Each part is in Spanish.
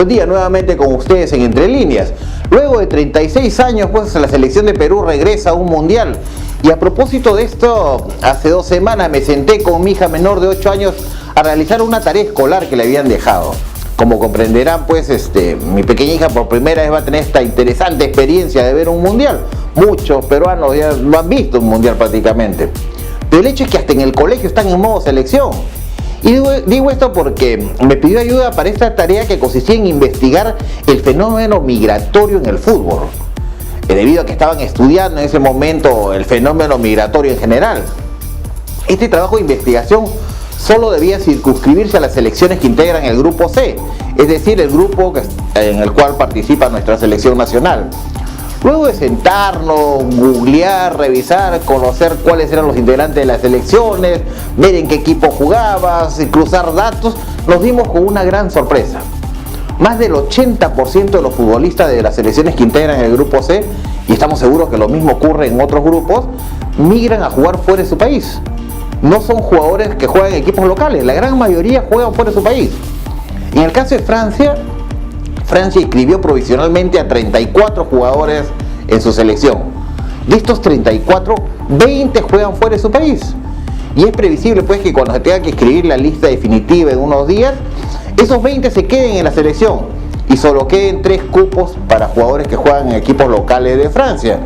Buen día nuevamente con ustedes en Entre Líneas. Luego de 36 años, pues la selección de Perú regresa a un mundial. Y a propósito de esto, hace 2 semanas me senté con mi hija menor de 8 años a realizar una tarea escolar que le habían dejado. Como comprenderán, pues mi pequeña hija por primera vez va a tener esta interesante experiencia de ver un mundial. Muchos peruanos ya lo han visto un mundial prácticamente. Pero el hecho es que hasta en el colegio están en modo selección. Y digo esto porque me pidió ayuda para esta tarea que consistía en investigar el fenómeno migratorio en el fútbol, debido a que estaban estudiando en ese momento el fenómeno migratorio en general. Este trabajo de investigación solo debía circunscribirse a las selecciones que integran el grupo C, es decir, el grupo en el cual participa nuestra selección nacional. Luego de sentarnos, googlear, revisar, conocer cuáles eran los integrantes de las selecciones, ver en qué equipo jugabas y cruzar datos, nos dimos con una gran sorpresa. Más del 80% de los futbolistas de las selecciones que integran el grupo C, y estamos seguros que lo mismo ocurre en otros grupos, migran a jugar fuera de su país. No son jugadores que juegan en equipos locales, la gran mayoría juegan fuera de su país. En el caso de Francia inscribió provisionalmente a 34 jugadores en su selección. De estos 34, 20 juegan fuera de su país. Y es previsible pues que cuando se tenga que escribir la lista definitiva en unos días, esos 20 se queden en la selección y solo queden 3 cupos para jugadores que juegan en equipos locales de Francia.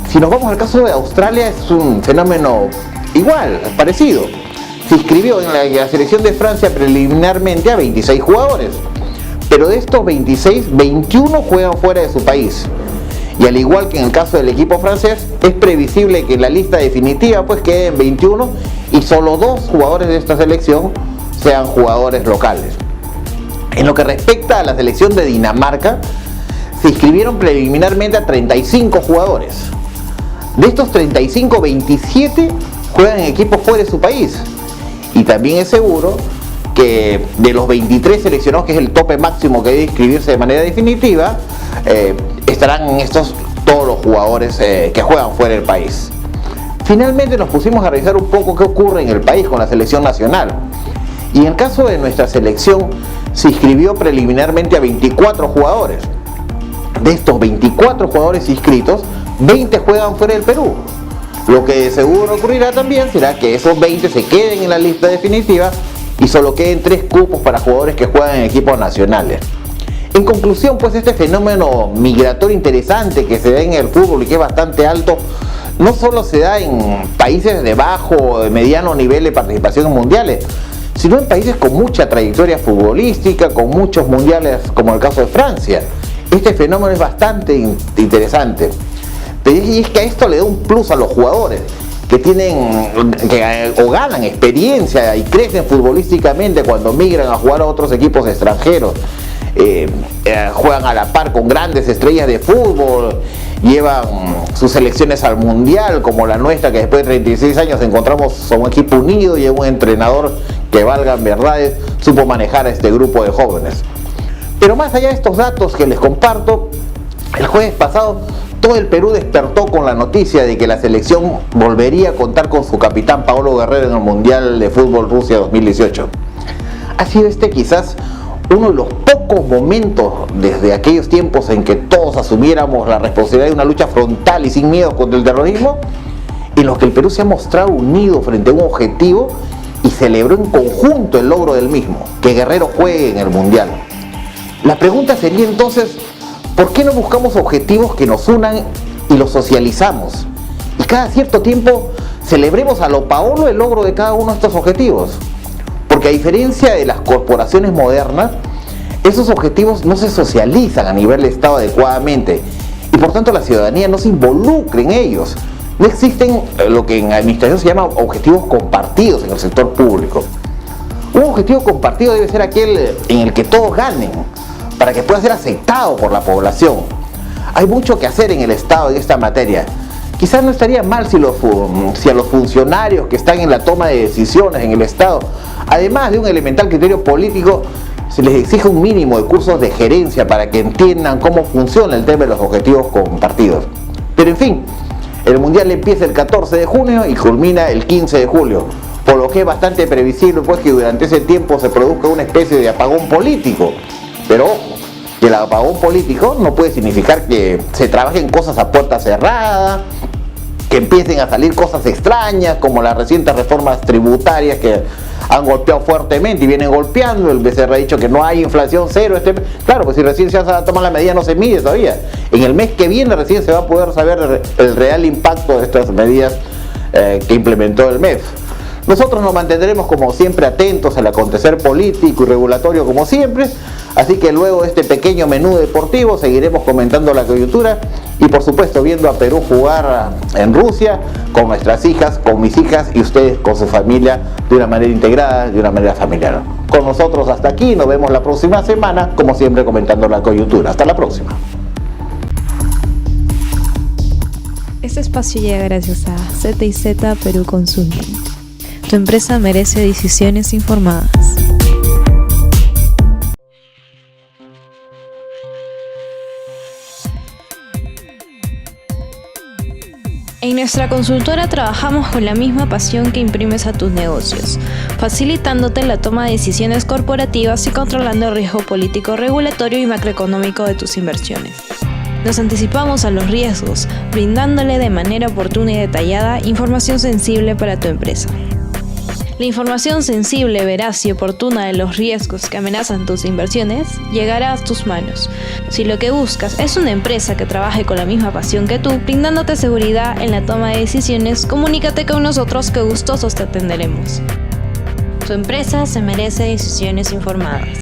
Si nos vamos al caso de Australia, es un fenómeno igual, parecido. Se inscribió en la selección de Francia preliminarmente a 26 jugadores. Pero de estos 26, 21 juegan fuera de su país. Y al igual que en el caso del equipo francés, es previsible que en la lista definitiva pues queden 21 y solo 2 jugadores de esta selección sean jugadores locales. En lo que respecta a la selección de Dinamarca, se inscribieron preliminarmente a 35 jugadores. De estos 35, 27 juegan en equipos fuera de su país. Y también es seguro que de los 23 seleccionados, que es el tope máximo que debe inscribirse de manera definitiva, estarán en estos todos los jugadores que juegan fuera del país. Finalmente nos pusimos a revisar un poco qué ocurre en el país con la selección nacional. Y en el caso de nuestra selección, se inscribió preliminarmente a 24 jugadores. De estos 24 jugadores inscritos, 20 juegan fuera del Perú. Lo que seguro ocurrirá también será que esos 20 se queden en la lista definitiva y solo queden 3 cupos para jugadores que juegan en equipos nacionales. En conclusión, pues este fenómeno migratorio interesante que se da en el fútbol y que es bastante alto, no solo se da en países de bajo o de mediano nivel de participación en mundiales, sino en países con mucha trayectoria futbolística, con muchos mundiales, como el caso de Francia. Este fenómeno es bastante interesante. Y es que a esto le da un plus a los jugadores que ganan experiencia y crecen futbolísticamente cuando migran a jugar a otros equipos extranjeros. Juegan a la par con grandes estrellas de fútbol, llevan sus selecciones al mundial, como la nuestra, que después de 36 años encontramos a un equipo unido y a un entrenador que, valgan verdades, supo manejar a este grupo de jóvenes. Pero más allá de estos datos que les comparto, el jueves pasado todo el Perú despertó con la noticia de que la selección volvería a contar con su capitán Paolo Guerrero en el Mundial de Fútbol Rusia 2018. Ha sido quizás uno de los pocos momentos desde aquellos tiempos en que todos asumiéramos la responsabilidad de una lucha frontal y sin miedo contra el terrorismo, en los que el Perú se ha mostrado unido frente a un objetivo y celebró en conjunto el logro del mismo, que Guerrero juegue en el Mundial. La pregunta sería entonces, ¿por qué no buscamos objetivos que nos unan y los socializamos? Y cada cierto tiempo celebremos a lo Paolo el logro de cada uno de estos objetivos. Porque a diferencia de las corporaciones modernas, esos objetivos no se socializan a nivel de Estado adecuadamente y por tanto la ciudadanía no se involucra en ellos. No existen lo que en administración se llama objetivos compartidos en el sector público. Un objetivo compartido debe ser aquel en el que todos ganen, para que pueda ser aceptado por la población. Hay mucho que hacer en el Estado en esta materia. Quizás no estaría mal si a los funcionarios que están en la toma de decisiones en el Estado, además de un elemental criterio político, se les exige un mínimo de cursos de gerencia para que entiendan cómo funciona el tema de los objetivos compartidos. Pero en fin, el Mundial empieza el 14 de junio y culmina el 15 de julio, por lo que es bastante previsible pues que durante ese tiempo se produzca una especie de apagón político. Pero ojo, que el apagón político no puede significar que se trabajen cosas a puerta cerrada, que empiecen a salir cosas extrañas como las recientes reformas tributarias que han golpeado fuertemente y vienen golpeando. El BCR ha dicho que no hay inflación cero. Claro, pues si recién se va a tomar la medida no se mide todavía. En el mes que viene recién se va a poder saber el real impacto de estas medidas que implementó el MEF. Nosotros nos mantendremos como siempre atentos al acontecer político y regulatorio como siempre, así que luego de este pequeño menú deportivo seguiremos comentando la coyuntura y por supuesto viendo a Perú jugar en Rusia con nuestras hijas, con mis hijas y ustedes con su familia de una manera integrada, de una manera familiar. Con nosotros hasta aquí, nos vemos la próxima semana, como siempre comentando la coyuntura. Hasta la próxima. Este espacio llega gracias a Z&Z Perú Consulting. Tu empresa merece decisiones informadas. En nuestra consultora trabajamos con la misma pasión que imprimes a tus negocios, facilitándote la toma de decisiones corporativas y controlando el riesgo político, regulatorio y macroeconómico de tus inversiones. Nos anticipamos a los riesgos, brindándole de manera oportuna y detallada información sensible para tu empresa. La información sensible, veraz y oportuna de los riesgos que amenazan tus inversiones llegará a tus manos. Si lo que buscas es una empresa que trabaje con la misma pasión que tú, brindándote seguridad en la toma de decisiones, comunícate con nosotros que gustosos te atenderemos. Tu empresa se merece decisiones informadas.